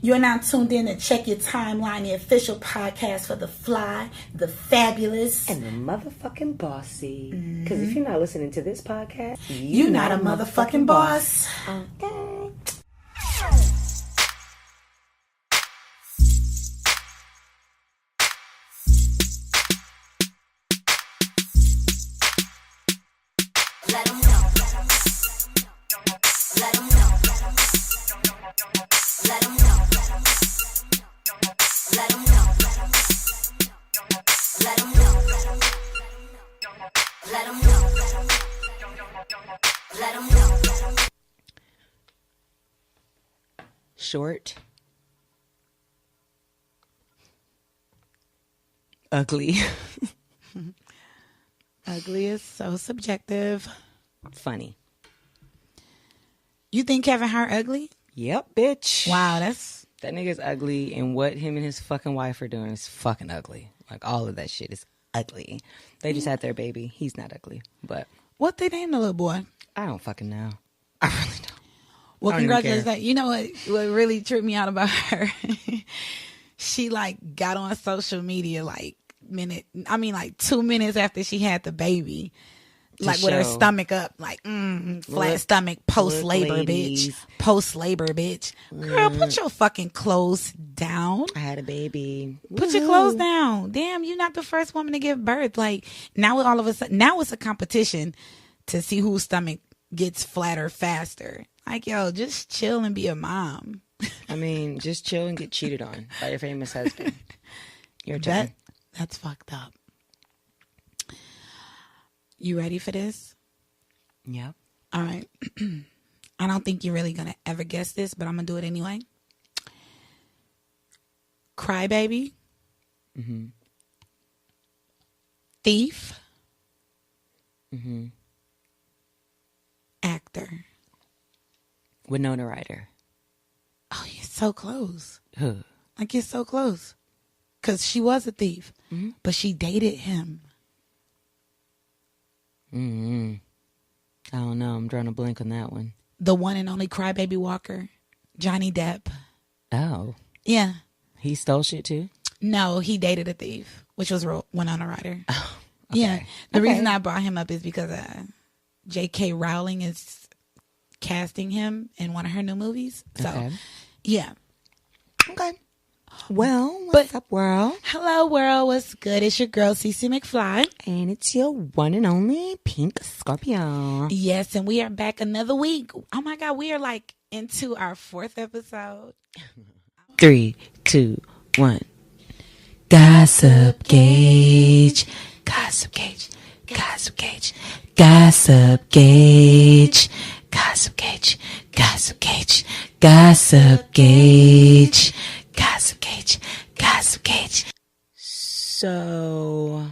You're now tuned in to Check Your Timeline, the official podcast for the fly, the fabulous, and the motherfucking bossy. Because if you're not listening to this podcast, you're not a motherfucking boss. Okay. Let 'em know. Let 'em know. Let 'em know. Let 'em know. Let 'em know. Let 'em know. Let 'em know. Short. Ugly. Ugly is so subjective. Funny. You think Kevin Hart ugly? Yep, bitch. Wow, that's... That nigga's ugly, and what him and his fucking wife are doing is fucking ugly. Like, all of that shit is ugly. They just had their baby. He's not ugly, but... What they named the little boy? I don't fucking know. I really don't. Well, I don't even congratulations. care. You know what really tripped me out about her? She, like, got on social media, like, 2 minutes after she had the baby. Like, with her stomach up, like, flat stomach, post-labor, bitch. Post-labor, bitch. Girl, put your fucking clothes down. I had a baby. Put your clothes down. Damn, you're not the first woman to give birth. Like, now all of a sudden, now it's a competition to see whose stomach gets flatter faster. Like, yo, just chill and be a mom. I mean, just chill and get cheated on by your famous husband. Your turn. That's fucked up. You ready for this? Yep. All right. I don't think you're really going to ever guess this, but I'm going to do it anyway. Crybaby. Mm-hmm. Thief. Mm-hmm. Actor. Winona Ryder. Oh, you're so close. Who? Like, you're so close. Because she was a thief, but she dated him. Mm-hmm. I don't know. I'm drawing a blank on that one. The one and only crybaby walker, Johnny Depp. Oh. Yeah. He stole shit too? No, he dated a thief, which was Winona Ryder. Oh. Okay. Yeah. The reason I brought him up is because J.K. Rowling is casting him in one of her new movies. So, yeah. Okay. Well, what's up, world? Hello, world. What's good? It's your girl, Cece McFly. And it's your one and only Pink Scorpio. Yes, and we are back another week. Oh, my God. We are, like, into our 4th episode. 3, 2, 1. Gossip Gauge. Gossip Gauge. Gossip Gauge. Gossip Gauge. Gossip Gauge. Gossip Gauge. Gossip Gauge. Gossip Gauge. Gossip Gauge. So,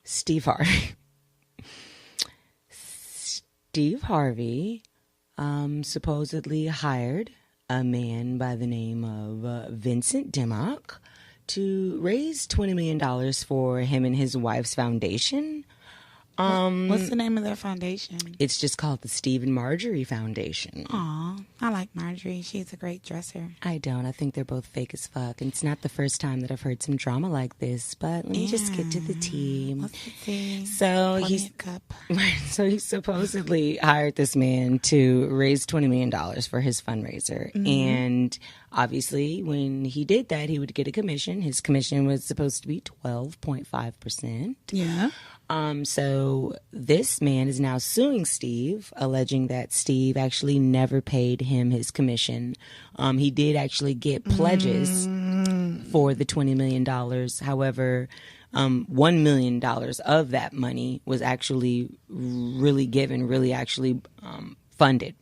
Steve Harvey. Steve Harvey supposedly hired a man by the name of Vincent Dimmock to raise $20 million for him and his wife's foundation. What's the name of their foundation? It's just called the Steve and Marjorie Foundation. Aw, I like Marjorie. She's a great dresser. I don't. I think they're both fake as fuck. And it's not the first time that I've heard some drama like this. But let me just get to the tea. What's the tea? So he supposedly hired this man to raise $20 million for his fundraiser. And obviously, when he did that, he would get a commission. His commission was supposed to be 12.5%. Yeah. So this man is now suing Steve, alleging that Steve actually never paid him his commission. He did actually get pledges for the $20 million. However, $1 million of that money was actually really given, really actually funded.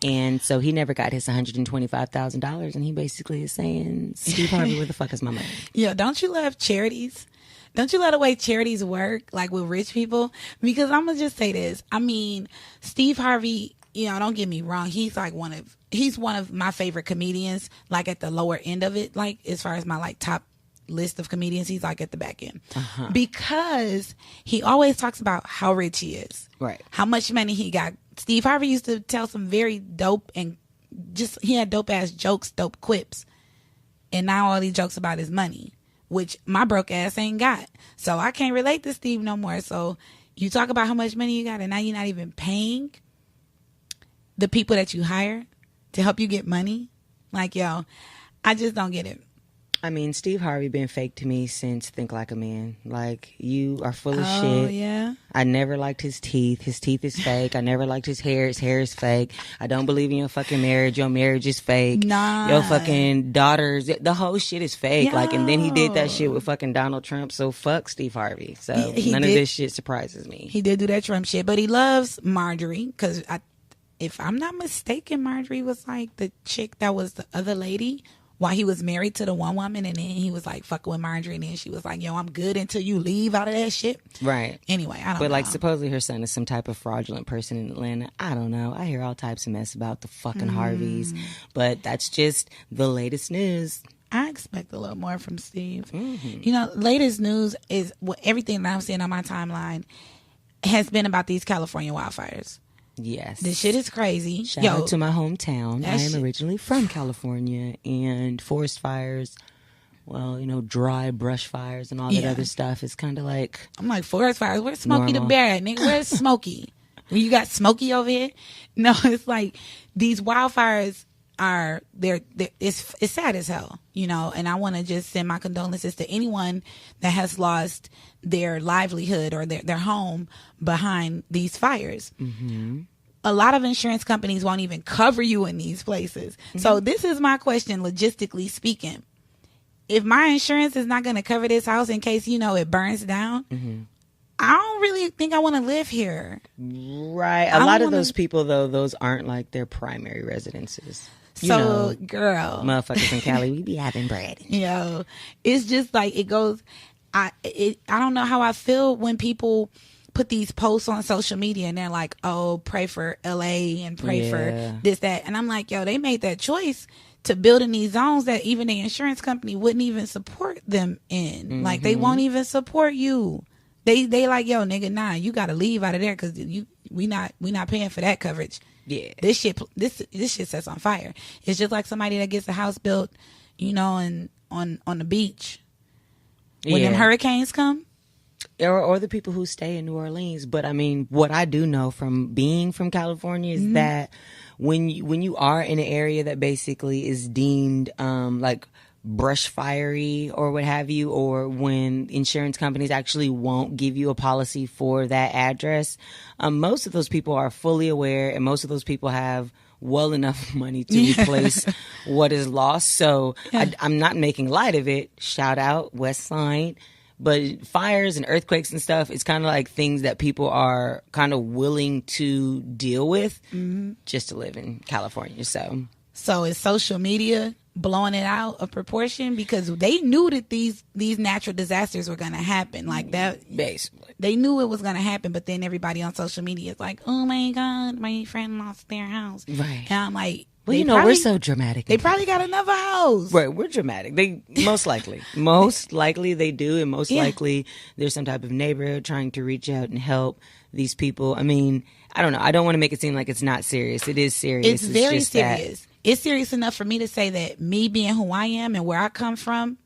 And so he never got his $125,000. And he basically is saying, Steve Harvey, where the fuck is my money? Yeah, don't you love charities? Don't you love the way charities work, like with rich people? Because I'm going to just say this. I mean, Steve Harvey, don't get me wrong. He's like he's one of my favorite comedians, like at the lower end of it, like as far as my like top list of comedians, he's like at the back end. Because he always talks about how rich he is. Right. How much money he got. Steve Harvey used to tell some very dope and he had dope ass jokes, dope quips. And now all these jokes about his money, which my broke ass ain't got. So I can't relate to Steve no more. So you talk about how much money you got and now you're not even paying the people that you hire to help you get money. Like, yo, I just don't get it. I mean, Steve Harvey been fake to me since Think Like a Man. Like, you are full of shit. Oh, yeah? I never liked his teeth. His teeth is fake. I never liked his hair. His hair is fake. I don't believe in your fucking marriage. Your marriage is fake. Nah. Your fucking daughters, the whole shit is fake. Yo. Like, and then he did that shit with fucking Donald Trump. So fuck Steve Harvey. So He none of did. this shit surprises me. He did do that Trump shit, but he loves Marjorie because if I'm not mistaken, Marjorie was like the chick that was the other lady while he was married to the one woman, and then he was like fucking with Marjorie, and then she was like, yo, I'm good until you leave out of that shit. Right. Anyway, I don't know. But like, supposedly her son is some type of fraudulent person in Atlanta. I don't know. I hear all types of mess about the fucking Harveys, but that's just the latest news. I expect a little more from Steve. You know, latest news is everything that I'm seeing on my timeline has been about these California wildfires. Yes. This shit is crazy. Shout out to my hometown. I am shit- originally from California, and forest fires, well, you know, dry brush fires and all that Yeah. other stuff is kind of like, I'm like, forest fires. Where's Smokey Normal. the Bear at, nigga? Where's Smokey? When you got Smokey over here? No, it's like these wildfires are it's sad as hell, you know. And I want to just send my condolences to anyone that has lost their livelihood or their home behind these fires. A lot of insurance companies won't even cover you in these places. So this is my question, logistically speaking. If my insurance is not going to cover this house in case, you know, it burns down, I don't really think I want to live here. right. I A lot don't of those wanna- people, though, those aren't like their primary residences. You So, know, girl, motherfuckers in Cali, we be having bread. you know, it's just like it goes. I don't know how I feel when people put these posts on social media and they're like, oh, pray for LA and pray Yeah. for this, that. And I'm like, yo, they made that choice to build in these zones that even the insurance company wouldn't even support them in. Like, they won't even support you. They like, yo, nigga, nah, you got to leave out of there because we not paying for that coverage. Yeah. This shit sets on fire. It's just like somebody that gets a house built, you know, and on the beach. When them Yeah. hurricanes come, or the people who stay in New Orleans. But I mean, what I do know from being from California is that when you are in an area that basically is deemed like brush fiery or what have you, or when insurance companies actually won't give you a policy for that address, most of those people are fully aware, and most of those people have well enough money to replace what is lost. So I'm not making light of it. Shout out West Side. But fires and earthquakes and stuff, it's kind of like things that people are kind of willing to deal with just to live in California. So is social media blowing it out of proportion because they knew that these natural disasters were going to happen like that. basically, They knew it was going to happen, but then everybody on social media is like, oh my God, my friend lost their house. Right. And I'm like, well, they you know, probably- we're so dramatic. They probably got another house. Right, we're dramatic. They most likely they do, and most likely there's some type of neighborhood trying to reach out and help these people. I mean, I don't know. I don't want to make it seem like it's not serious. It is serious. It's very just that- serious. It's serious enough for me to say that me being who I am and where I come from,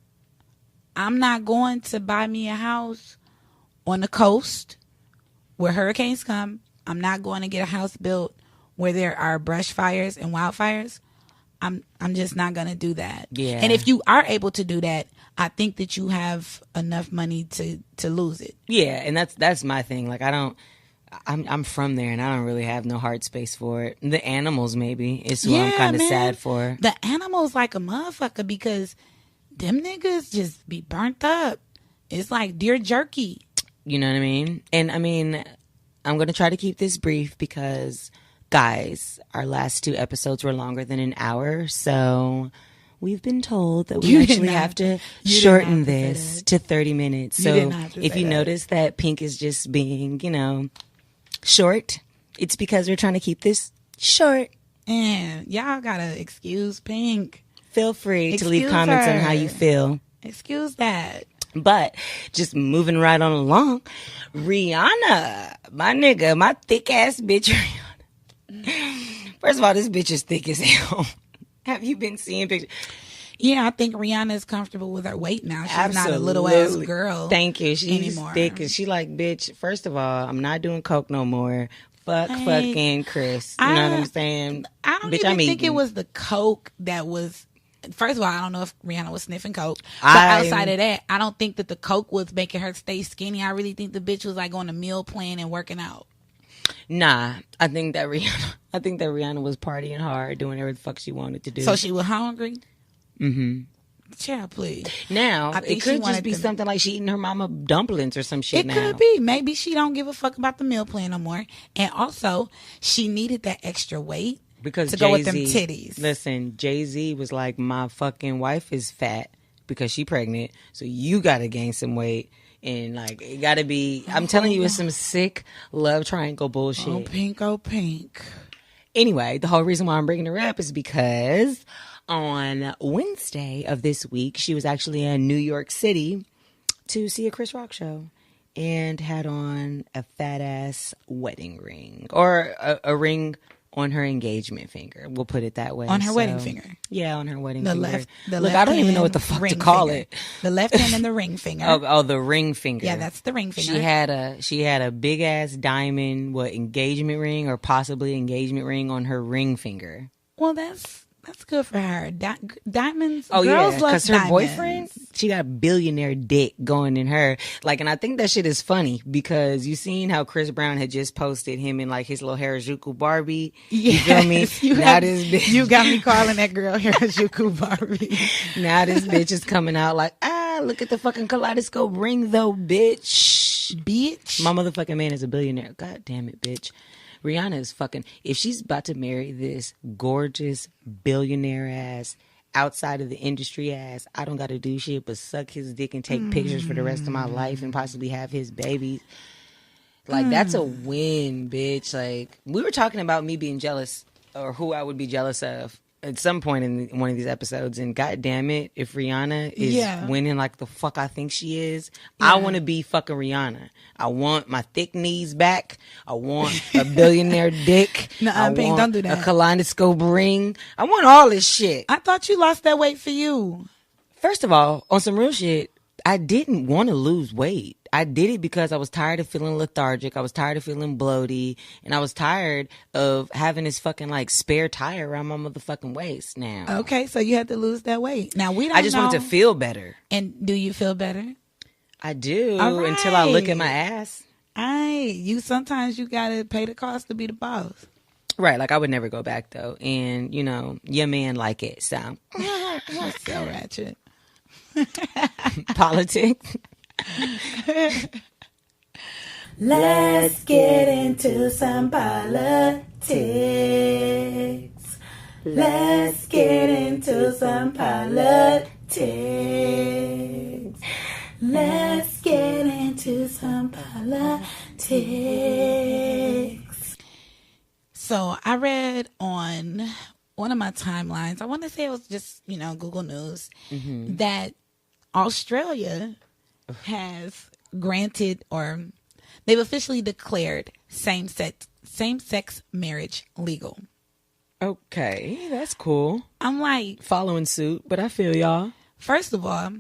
I'm not going to buy me a house on the coast where hurricanes come. I'm not going to get a house built where there are brush fires and wildfires. I'm just not going to do that. Yeah. And if you are able to do that, I think that you have enough money to lose it. Yeah, and that's my thing. Like, I'm from there, and I don't really have no heart space for it. The animals, maybe, is who I'm kind of man. sad for. The animals like a motherfucker because them niggas just be burnt up. It's like deer jerky. You know what I mean? And I mean, I'm going to try to keep this brief because, guys, our last 2 episodes were longer than an hour. So we've been told that we You did actually not- have to you did shorten not say this that. to 30 minutes. You So did not if say you that. notice that Pink is just being, you know, short, it's because we're trying to keep this short. And y'all gotta excuse Pink. Feel free to leave Excuse comments on her. how you feel. Excuse that. But just moving right on along, Rihanna, my nigga, my thick ass bitch Rihanna, First of all, this bitch is thick as hell. Have you been seeing pictures? Yeah, I think Rihanna is comfortable with her weight now. She's not a little ass girl. Thank you. She's anymore. thick, and she like, bitch. First of all, I'm not doing coke no more. Fuck, Hey, fucking Chris. You know what I'm saying? I don't even think it was the coke that was. First of all, I don't know if Rihanna was sniffing coke. But outside of that, I don't think that the coke was making her stay skinny. I really think the bitch was like on a meal plan and working out. Nah, I think that Rihanna was partying hard, doing whatever the fuck she wanted to do. So she was hungry? Mm-hmm. Child, please. Now, it could just be something like she eating her mama dumplings or some shit now. It could be. Maybe she don't give a fuck about the meal plan no more. And also, she needed that extra weight because to go with them titties. Listen, Jay-Z was like, my fucking wife is fat because she pregnant, so you got to gain some weight. And like, it got to be, I'm telling you, it's some sick love triangle bullshit. Oh, pink, oh, pink. Anyway, the whole reason why I'm bringing her up is because on Wednesday of this week, she was actually in New York City to see a Chris Rock show and had on a fat ass wedding ring, or a ring on her engagement finger. We'll put it that way. On her wedding finger. Yeah, on her wedding finger. Look, I don't even know what the fuck to call it. The left hand and the ring finger. Oh, the ring finger. Yeah, that's the ring finger. She had a big ass diamond, engagement ring or possibly engagement ring on her ring finger. Well, that's good for her. Diamonds. Oh, girls yeah, because her boyfriend, she got billionaire dick going in her. Like, and I think that shit is funny because you seen how Chris Brown had just posted him in like his little Harajuku Barbie. You feel me? You got me calling that girl Harajuku Barbie. Now this bitch is coming out like, look at the fucking kaleidoscope ring though, bitch. Bitch. My motherfucking man is a billionaire. God damn it, bitch. Rihanna is fucking, if she's about to marry this gorgeous billionaire ass, outside of the industry ass, I don't got to do shit but suck his dick and take pictures for the rest of my life and possibly have his babies. Like, that's a win, bitch. Like, we were talking about me being jealous or who I would be jealous of at some point in one of these episodes, and god damn it, if Rihanna is winning like the fuck I think she is, I want to be fucking Rihanna. I want my thick knees back. I want a billionaire dick. Pink, don't do that. A kaleidoscope ring. I want all this shit. I thought you lost that weight for you. First of all, on some real shit, I didn't want to lose weight. I did it because I was tired of feeling lethargic. I was tired of feeling bloaty. And I was tired of having this fucking like spare tire around my motherfucking waist now. Okay, so you had to lose that weight. Now, we don't know. I just wanted to feel better. And do you feel better? I do, until I look at my ass. Sometimes you got to pay the cost to be the boss. Right, like I would never go back though. And, you know, your man like it, so. So ratchet. Politics. Let's get into some politics. Let's get into some politics. Let's get into some politics. So I read on one of my timelines, I want to say it was just, Google News, that Australia has granted, or they've officially declared same-sex marriage legal. Okay, that's cool. I'm like, following suit, but I feel y'all. First of all,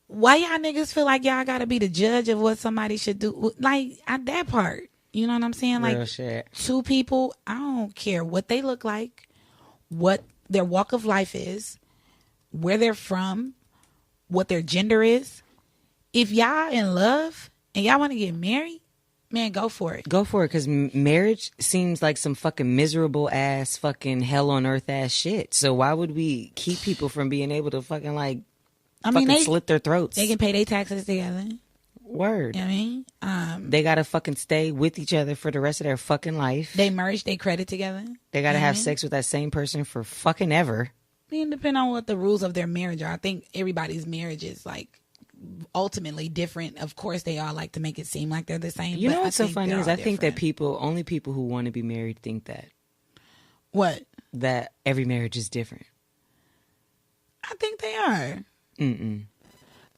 why y'all niggas feel like y'all gotta be the judge of what somebody should do? Like, at that part, you know what I'm saying? Real like, shit. Two people, I don't care what they look like, what their walk of life is, where they're from, what their gender is. If y'all in love and y'all want to get married, man, go for it. Go for it, because marriage seems like some fucking miserable ass, fucking hell on earth ass shit. So why would we keep people from being able to fucking like, they slit their throats? They can pay their taxes together. Word. You know what I mean? They gotta fucking stay with each other for the rest of their fucking life. They merge their credit together. They gotta have sex with that same person for fucking ever. I mean, depending on what the rules of their marriage are. I think everybody's marriage is like ultimately different. Of course, they all like to make it seem like they're the same. You know what's so funny is I think that only people who want to be married think that. What? That every marriage is different. I think they are. Mm-mm.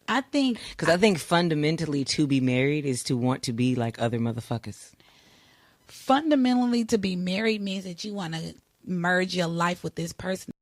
I think fundamentally to be married is to want to be like other motherfuckers. fundamentally, to be married means that you want to merge your life with this person.